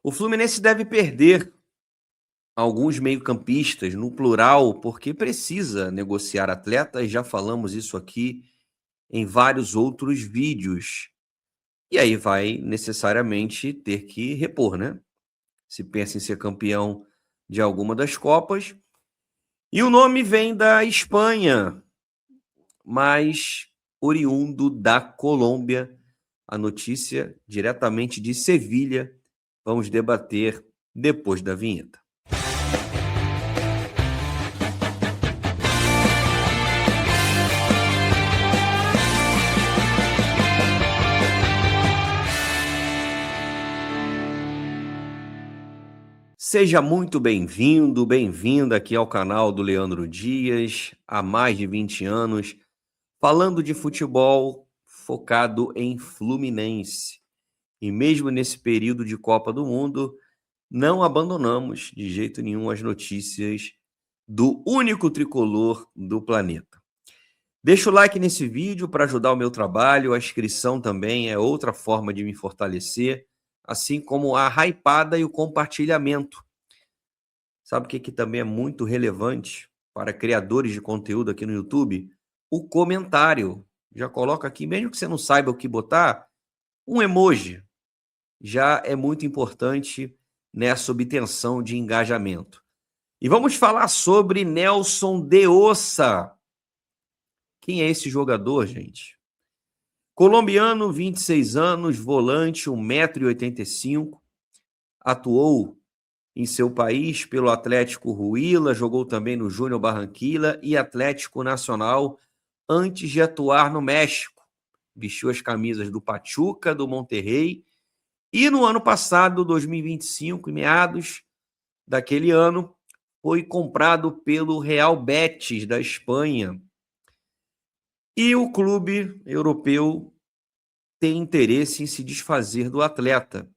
O Fluminense deve perder alguns meio-campistas, no plural, porque precisa negociar atletas. Já falamos isso aqui em vários outros vídeos. E aí vai necessariamente ter que repor, né? Se pensa em ser campeão de alguma das Copas. E o nome vem da Espanha, mas oriundo da Colômbia. A notícia diretamente de Sevilha. Vamos debater depois da vinheta. Seja muito bem-vindo, bem-vinda aqui ao canal do Leandro Dias, há mais de 20 anos, falando de futebol focado em Fluminense. E mesmo nesse período de Copa do Mundo, não abandonamos de jeito nenhum as notícias do único tricolor do planeta. Deixa o like nesse vídeo para ajudar o meu trabalho, a inscrição também é outra forma de me fortalecer, assim como a hypada e o compartilhamento. Sabe o que também é muito relevante para criadores de conteúdo aqui no YouTube? O comentário. Já coloca aqui, mesmo que você não saiba o que botar, um emoji. Já é muito importante nessa obtenção de engajamento. E vamos falar sobre Nelson de Ossa. Quem é esse jogador, gente? Colombiano, 26 anos, volante, 1,85 m, atuou em seu país pelo Atlético Huila, jogou também no Júnior Barranquilla e Atlético Nacional antes de atuar no México. Vestiu as camisas do Pachuca, do Monterrey e no ano passado, 2025, em meados daquele ano, foi comprado pelo Real Betis da Espanha. E o clube europeu tem interesse em se desfazer do atleta.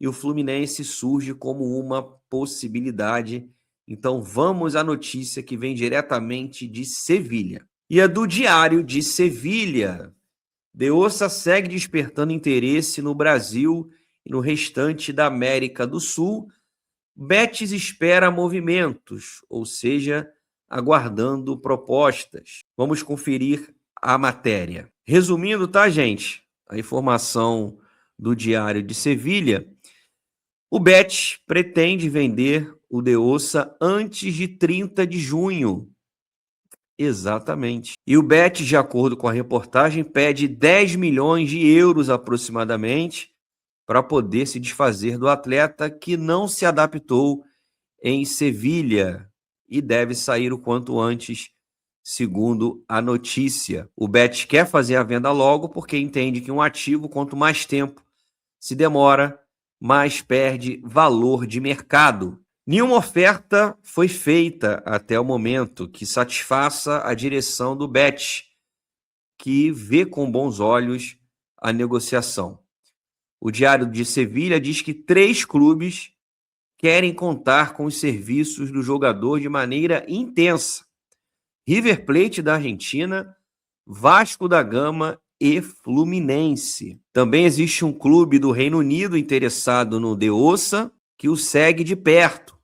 E o Fluminense surge como uma possibilidade. Então vamos à notícia que vem diretamente de Sevilha. E é do Diário de Sevilha. De Ossa segue despertando interesse no Brasil e no restante da América do Sul. Betis espera movimentos, ou seja, aguardando propostas. Vamos conferir a matéria. Resumindo, tá, gente? A informação do Diário de Sevilha. O Betis pretende vender o De Ossa antes de 30 de junho. Exatamente. E o Betis, de acordo com a reportagem, pede 10 milhões de euros aproximadamente para poder se desfazer do atleta que não se adaptou em Sevilha e deve sair o quanto antes, segundo a notícia. O Betis quer fazer a venda logo porque entende que um ativo, quanto mais tempo se demora, mais perde valor de mercado. Nenhuma oferta foi feita até o momento que satisfaça a direção do Betis, que vê com bons olhos a negociação. O Diário de Sevilha diz que 3 clubes querem contar com os serviços do jogador de maneira intensa. River Plate da Argentina, Vasco da Gama e Fluminense. Também existe um clube do Reino Unido interessado no De Ossa, que o segue de perto,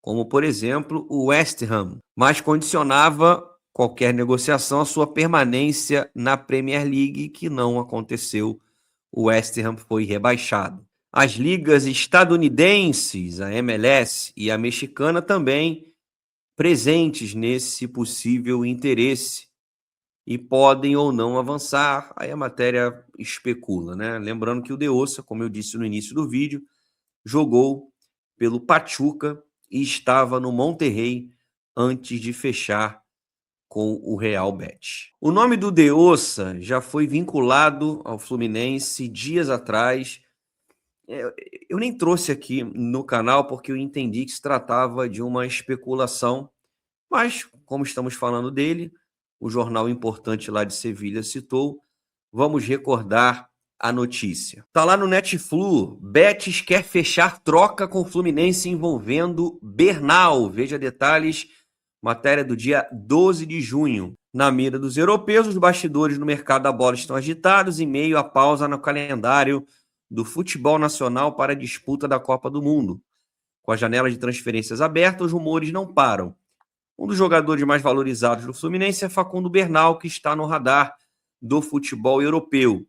como, por exemplo, o West Ham, mas condicionava qualquer negociação à sua permanência na Premier League, que não aconteceu. O West Ham foi rebaixado. As ligas estadunidenses, a MLS e a mexicana, também presentes nesse possível interesse e podem ou não avançar. Aí a matéria especula, né? Lembrando que o De Ossa, como eu disse no início do vídeo, jogou pelo Pachuca e estava no Monterrey antes de fechar com o Real Betis. O nome do De Ossa já foi vinculado ao Fluminense dias atrás. Eu nem trouxe aqui no canal porque eu entendi que se tratava de uma especulação, mas como estamos falando dele, o jornal importante lá de Sevilha citou, vamos recordar a notícia. Tá lá no Netflu, Betis quer fechar troca com o Fluminense envolvendo Bernal. Veja detalhes, matéria do dia 12 de junho. Na mira dos europeus, os bastidores no mercado da bola estão agitados em meio à pausa no calendário do futebol nacional para a disputa da Copa do Mundo. Com a janela de transferências aberta, os rumores não param. Um dos jogadores mais valorizados do Fluminense é Facundo Bernal, que está no radar do futebol europeu.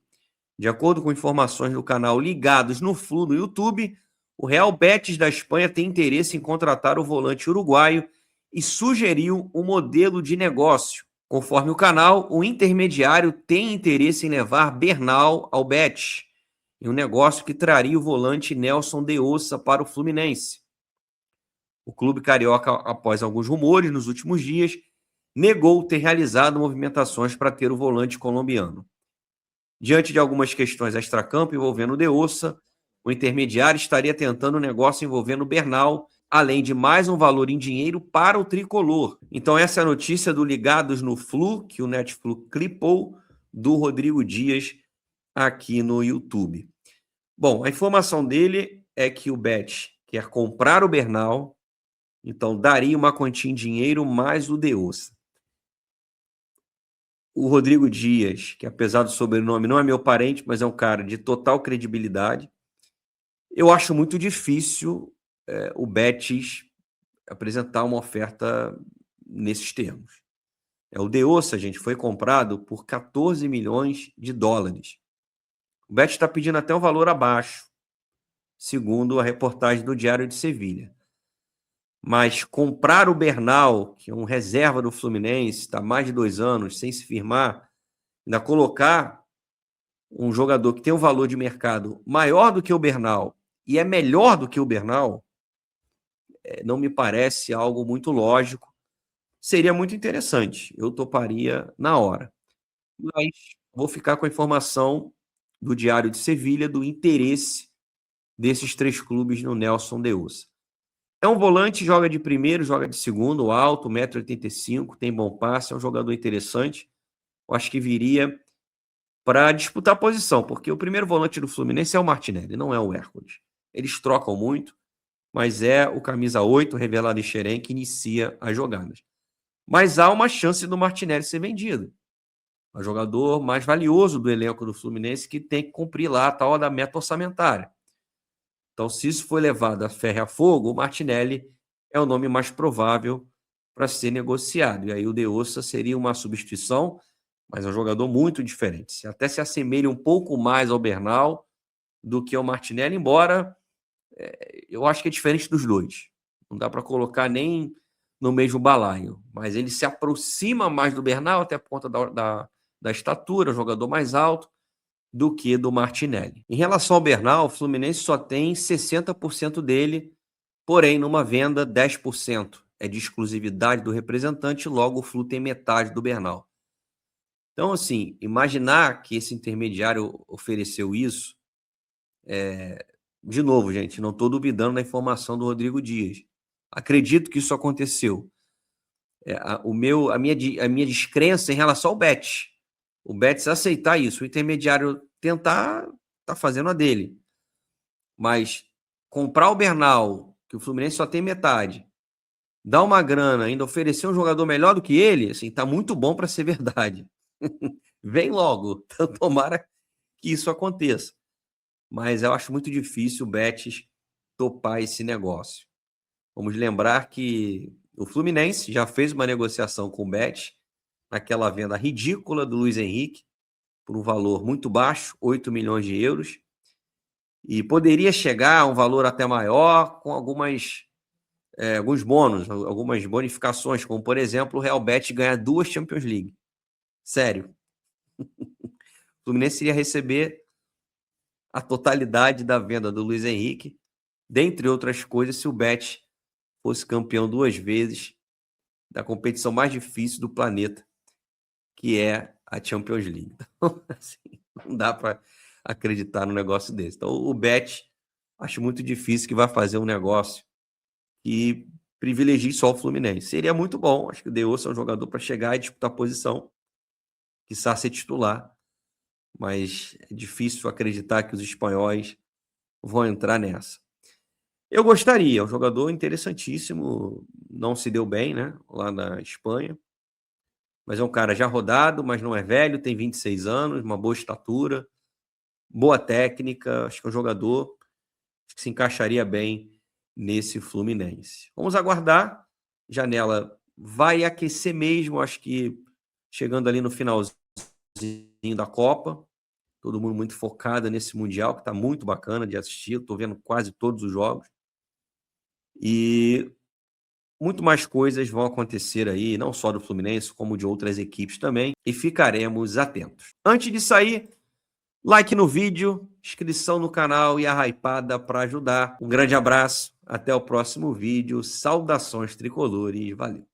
De acordo com informações do canal Ligados no Flu no YouTube, o Real Betis da Espanha tem interesse em contratar o volante uruguaio e sugeriu um modelo de negócio. Conforme o canal, o intermediário tem interesse em levar Bernal ao Betis, em um negócio que traria o volante Nelson de Ossa para o Fluminense. O clube carioca, após alguns rumores nos últimos dias, negou ter realizado movimentações para ter o volante colombiano. Diante de algumas questões extracampo envolvendo o de Ossa, o intermediário estaria tentando um negócio envolvendo o Bernal, além de mais um valor em dinheiro para o tricolor. Então essa é a notícia do Ligados no Flu, que o Netflix clipou, do Rodrigo Dias aqui no YouTube. Bom, a informação dele é que o Betis quer comprar o Bernal, então daria uma quantia em dinheiro mais o de Ossa. O Rodrigo Dias, que apesar do sobrenome não é meu parente, mas é um cara de total credibilidade, eu acho muito difícil o Betis apresentar uma oferta nesses termos. O de Ossa, gente, foi comprado por 14 milhões de dólares. O Betis está pedindo até um valor abaixo, segundo a reportagem do Diário de Sevilha. Mas comprar o Bernal, que é um reserva do Fluminense, está há mais de 2 anos sem se firmar, ainda colocar um jogador que tem um valor de mercado maior do que o Bernal e é melhor do que o Bernal, não me parece algo muito lógico. Seria muito interessante, eu toparia na hora. Mas vou ficar com a informação do Diário de Sevilha do interesse desses 3 clubes no Nelson de Ossa. É um volante, joga de primeiro, joga de segundo, alto, 1,85 m, tem bom passe, é um jogador interessante. Eu acho que viria para disputar a posição, porque o primeiro volante do Fluminense é o Martinelli, não é o Hércules. Eles trocam muito, mas é o camisa 8, revelado em Xerém, que inicia as jogadas. Mas há uma chance do Martinelli ser vendido. É o jogador mais valioso do elenco do Fluminense, que tem que cumprir lá a tal da meta orçamentária. Então, se isso for levado a ferro e a fogo, o Martinelli é o nome mais provável para ser negociado. E aí o de Ossa seria uma substituição, mas é um jogador muito diferente. Até se assemelha um pouco mais ao Bernal do que ao Martinelli, embora eu acho que é diferente dos dois. Não dá para colocar nem no mesmo balaio, mas ele se aproxima mais do Bernal, até por conta da estatura, jogador mais alto, do que do Martinelli. Em relação ao Bernal, o Fluminense só tem 60% dele, porém, numa venda, 10% é de exclusividade do representante, logo o Flu tem metade do Bernal. Então, assim, imaginar que esse intermediário ofereceu isso, de novo, gente, não estou duvidando da informação do Rodrigo Dias. Acredito que isso aconteceu. A minha descrença em relação ao Betis. O Betis aceitar isso, o intermediário tentar, tá fazendo a dele. Mas comprar o Bernal, que o Fluminense só tem metade, dar uma grana, ainda oferecer um jogador melhor do que ele, assim, tá muito bom para ser verdade. Vem logo, então, tomara que isso aconteça. Mas eu acho muito difícil o Betis topar esse negócio. Vamos lembrar que o Fluminense já fez uma negociação com o Betis, naquela venda ridícula do Luiz Henrique, por um valor muito baixo, 8 milhões de euros, e poderia chegar a um valor até maior, com alguns bônus, algumas bonificações, como, por exemplo, o Real Betis ganhar 2 Champions League. Sério. O Fluminense iria receber a totalidade da venda do Luiz Henrique, dentre outras coisas, se o Betis fosse campeão 2 vezes da competição mais difícil do planeta, que é a Champions League. Então, assim, não dá para acreditar num negócio desse. Então, o Betis, acho muito difícil que vai fazer um negócio que privilegie só o Fluminense. Seria muito bom, acho que o de Ossa é um jogador para chegar e disputar a posição, quiçá ser titular, mas é difícil acreditar que os espanhóis vão entrar nessa. Eu gostaria, é um jogador interessantíssimo, não se deu bem, né, lá na Espanha, mas é um cara já rodado, mas não é velho, tem 26 anos, uma boa estatura, boa técnica, acho que é um jogador que se encaixaria bem nesse Fluminense. Vamos aguardar, janela vai aquecer mesmo, acho que chegando ali no finalzinho da Copa, todo mundo muito focado nesse Mundial, que está muito bacana de assistir, estou vendo quase todos os jogos, e muito mais coisas vão acontecer aí, não só do Fluminense, como de outras equipes também, e ficaremos atentos. Antes de sair, like no vídeo, inscrição no canal e a hypada para ajudar. Um grande abraço, até o próximo vídeo, saudações tricolores, valeu!